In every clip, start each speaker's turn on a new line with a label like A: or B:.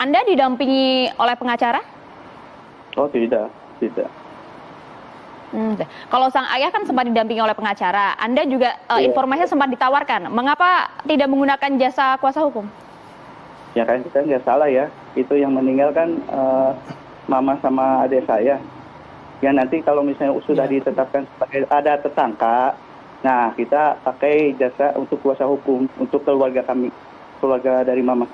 A: Anda didampingi oleh pengacara?
B: Oh tidak, tidak.
A: Kalau sang ayah kan sempat didampingi oleh pengacara, Anda juga
B: Iya.
A: informasinya sempat ditawarkan. Mengapa tidak menggunakan jasa kuasa hukum?
B: Ya kan kita nggak salah ya. Itu yang meninggal kan mama sama adik saya. Ya nanti kalau misalnya sudah ditetapkan sebagai ada tersangka, nah kita pakai jasa untuk kuasa hukum untuk keluarga kami, keluarga dari mama.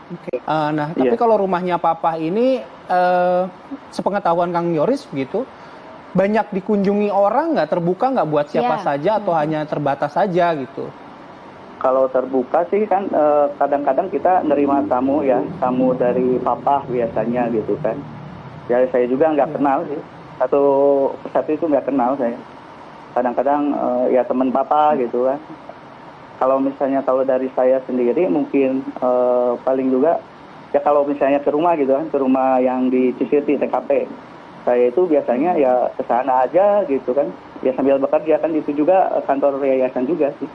C: Oke. Tapi kalau rumahnya Papa ini, sepengetahuan Kang Yoris begitu, banyak dikunjungi orang nggak, terbuka nggak buat siapa saja atau hanya terbatas saja gitu?
B: Kalau terbuka sih kan kadang-kadang kita nerima tamu ya, tamu dari Papa biasanya gitu kan. Ya saya juga nggak kenal sih, satu persatu itu nggak kenal saya. Kadang-kadang ya teman Papa gitu kan. Kalau misalnya dari saya sendiri mungkin paling juga ya kalau misalnya ke rumah gitu kan, ke rumah yang di Cisirti TKP, saya itu biasanya ya ke sana aja gitu kan, ya sambil bekerja kan, itu juga kantor yayasan juga sih.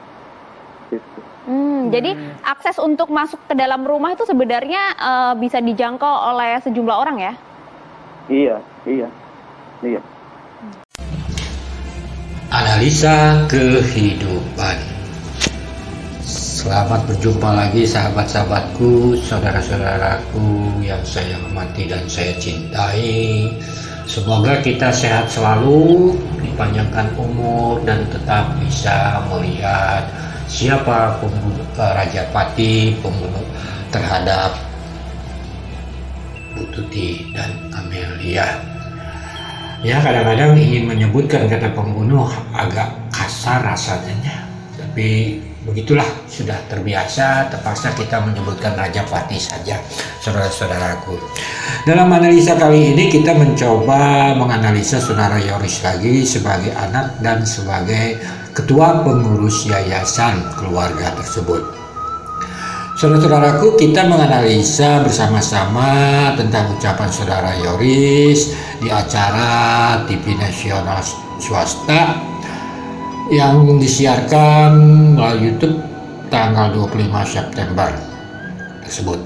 B: Gitu.
A: Jadi akses untuk masuk ke dalam rumah itu sebenarnya bisa dijangkau oleh sejumlah orang ya?
B: Iya.
D: Analisa kehidupan. Selamat berjumpa lagi sahabat-sahabatku, saudara-saudaraku yang saya hormati dan saya cintai. Semoga kita sehat selalu, dipanjangkan umur dan tetap bisa melihat siapa pembunuh Rajapati, pembunuh terhadap Bu Tuti dan Amelia. Ya kadang-kadang ingin menyebutkan kata pembunuh agak kasar rasanya, tapi begitulah, sudah terbiasa, terpaksa kita menyebutkan Rajapati saja, saudara-saudaraku. Dalam analisa kali ini kita mencoba menganalisa saudara Yoris lagi sebagai anak dan sebagai ketua pengurus yayasan keluarga tersebut. Saudara-saudaraku, kita menganalisa bersama-sama tentang ucapan saudara Yoris di acara TV nasional swasta yang disiarkan melalui YouTube tanggal 25 September tersebut.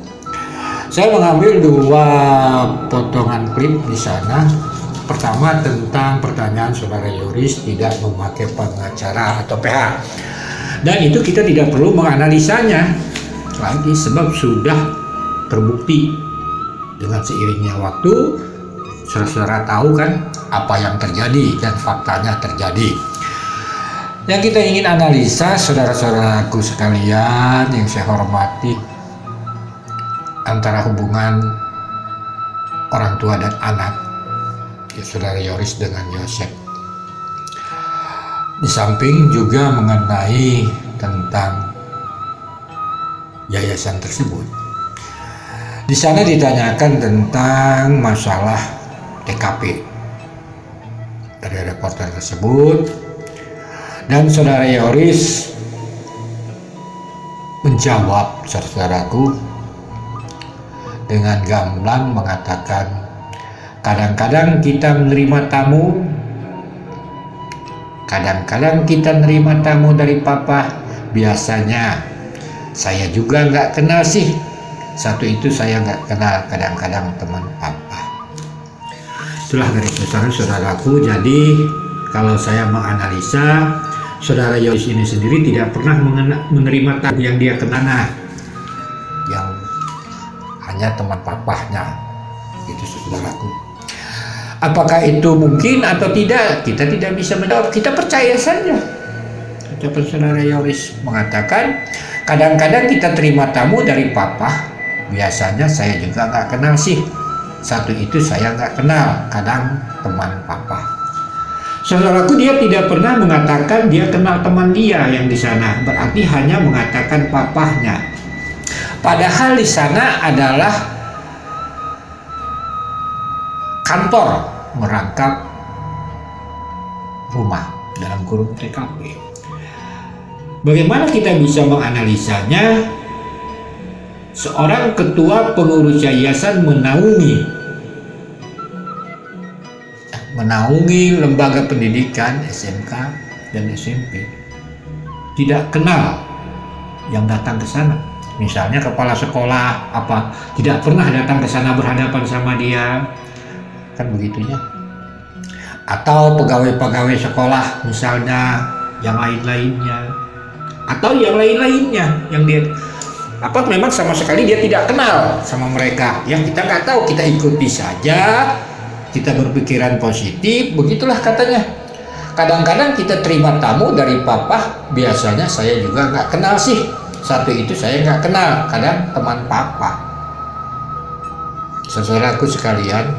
D: Saya mengambil dua potongan klip di sana. Pertama tentang pertanyaan saudara Yoris tidak memakai pengacara atau PH. Dan itu kita tidak perlu menganalisanya lagi sebab sudah terbukti dengan seiringnya waktu. Saudara-saudara tahu kan apa yang terjadi dan faktanya terjadi. Yang kita ingin analisa, saudara-saudaraku sekalian yang saya hormati, antara hubungan orang tua dan anak, ya, saudara Yoris dengan Yosef. Di samping juga mengenai tentang yayasan tersebut. Di sana ditanyakan tentang masalah TKP dari reporter tersebut. Dan saudara Yoris menjawab, saudaraku, dengan gamblang mengatakan, kadang-kadang kita menerima tamu, kadang-kadang kita menerima tamu dari Papa, biasanya saya juga nggak kenal sih, satu itu saya nggak kenal, kadang-kadang teman Papa. Itulah garis besar saudaraku. Jadi kalau saya menganalisa, saudara Yoris ini sendiri tidak pernah menerima tamu yang dia kenal, yang hanya teman papahnya, itu saudaraku. Apakah itu mungkin atau tidak, kita tidak bisa menjawab, kita percaya saja. Ucapan saudara Yoris mengatakan, kadang-kadang kita terima tamu dari papa, biasanya saya juga nggak kenal sih, satu itu saya nggak kenal, kadang teman papa. Saudaraku, dia tidak pernah mengatakan dia kenal teman dia yang di sana, berarti hanya mengatakan papahnya. Padahal di sana adalah kantor merangkap rumah, dalam kurung TKP. Bagaimana kita bisa menganalisanya? Seorang ketua pengurus yayasan menaungi lembaga pendidikan SMK dan SMP, tidak kenal yang datang ke sana. Misalnya kepala sekolah apa tidak pernah datang ke sana berhadapan sama dia, kan begitunya. Atau pegawai-pegawai sekolah misalnya yang lain-lainnya, atau yang lain-lainnya yang dia apa memang sama sekali dia tidak kenal sama mereka. Yang kita nggak tahu, kita ikuti saja, kita berpikiran positif, begitulah katanya. Kadang-kadang kita terima tamu dari papa, biasanya saya juga nggak kenal sih. Satu itu saya nggak kenal, kadang teman papa. Saudaraku sekalian,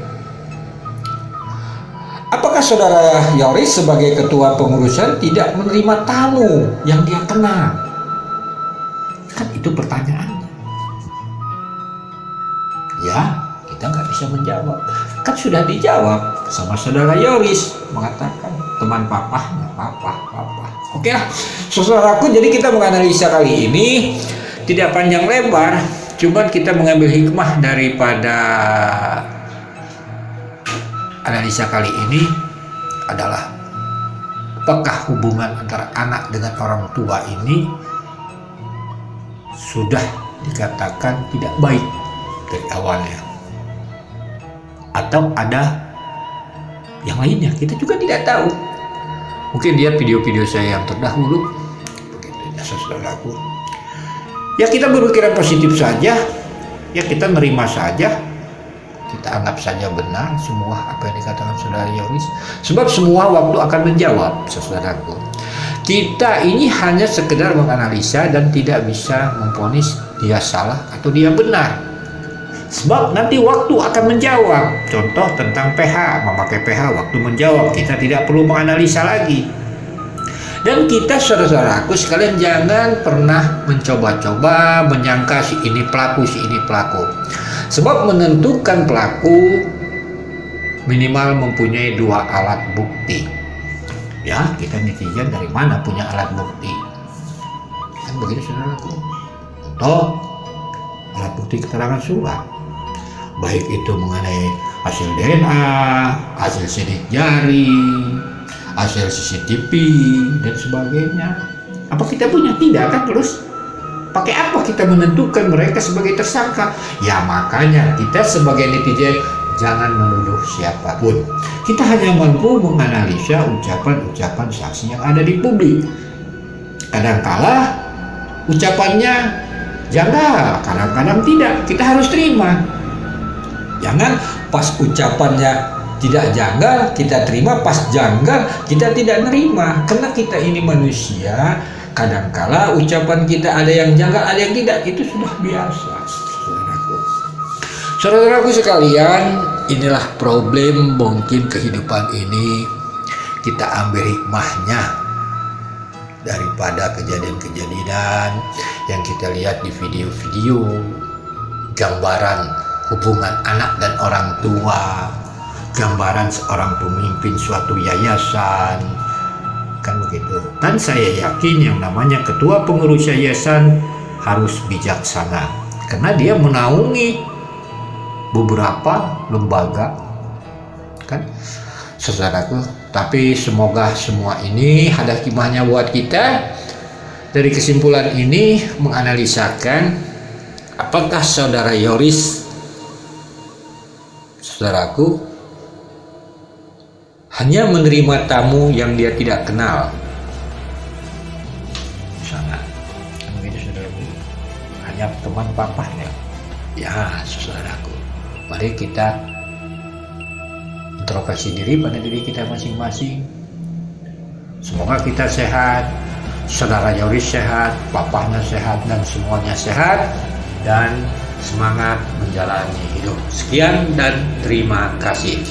D: apakah saudara Yoris sebagai ketua pengurusan tidak menerima tamu yang dia kenal? Kan itu pertanyaannya. Ya, kita nggak bisa menjawab. Kan sudah dijawab sama saudara Yoris, mengatakan teman papahnya, papa. Oke lah, saudaraku, jadi kita menganalisa kali ini tidak panjang lebar, cuman kita mengambil hikmah daripada analisa kali ini adalah apakah hubungan antara anak dengan orang tua ini sudah dikatakan tidak baik dari awalnya, atau ada yang lainnya, kita juga tidak tahu. Mungkin dia video-video saya yang terdahulu, begitu ya saudaraku. Ya kita berpikiran positif saja, ya kita nerima saja, kita anggap saja benar semua apa yang dikatakan saudara Yoris. Sebab semua waktu akan menjawab, saudaraku. Kita ini hanya sekedar menganalisa dan tidak bisa memvonis dia salah atau dia benar. Sebab nanti waktu akan menjawab. Contoh tentang pH, memakai pH waktu menjawab, kita tidak perlu menganalisa lagi. Dan kita saudara-saudaraku sekalian jangan pernah mencoba-coba menyangka si ini pelaku, si ini pelaku. Sebab menentukan pelaku minimal mempunyai 2 alat bukti. Ya, kita netizen dari mana punya alat bukti? Kan begitu saudaraku. Contoh alat bukti keterangan surat. Baik itu mengenai hasil DNA, hasil sidik jari, hasil CCTV dan sebagainya. Apa kita punya? Tidak kan? Terus pakai apa kita menentukan mereka sebagai tersangka? Ya makanya kita sebagai netizen jangan menuduh siapapun. Kita hanya mampu menganalisa ucapan-ucapan saksi yang ada di publik. Kadangkala ucapannya janggal, kadang-kadang tidak. Kita harus terima. Jangan pas ucapannya tidak janggal kita terima, pas janggal kita tidak nerima. Karena kita ini manusia, kadangkala ucapan kita ada yang janggal, ada yang tidak, itu sudah biasa. Saudaraku sekalian, inilah problem mungkin kehidupan ini. Kita ambil hikmahnya daripada kejadian-kejadian yang kita lihat di video-video, gambaran hubungan anak dan orang tua, gambaran seorang pemimpin suatu yayasan, kan begitu. Dan saya yakin yang namanya ketua pengurus yayasan harus bijaksana, karena dia menaungi beberapa lembaga, kan saudaraku. Tapi semoga semua ini ada hikmahnya buat kita. Dari kesimpulan ini menganalisakan apakah saudara Yoris, saudaraku, hanya menerima tamu yang dia tidak kenal. Misalnya, begitu saudaraku, hanya teman papahnya. Ya, saudaraku, mari kita introspeksi diri pada diri kita masing-masing. Semoga kita sehat, saudara Yoris sehat, papahnya sehat, dan semuanya sehat, dan semangat menjalani hidup. Sekian dan terima kasih.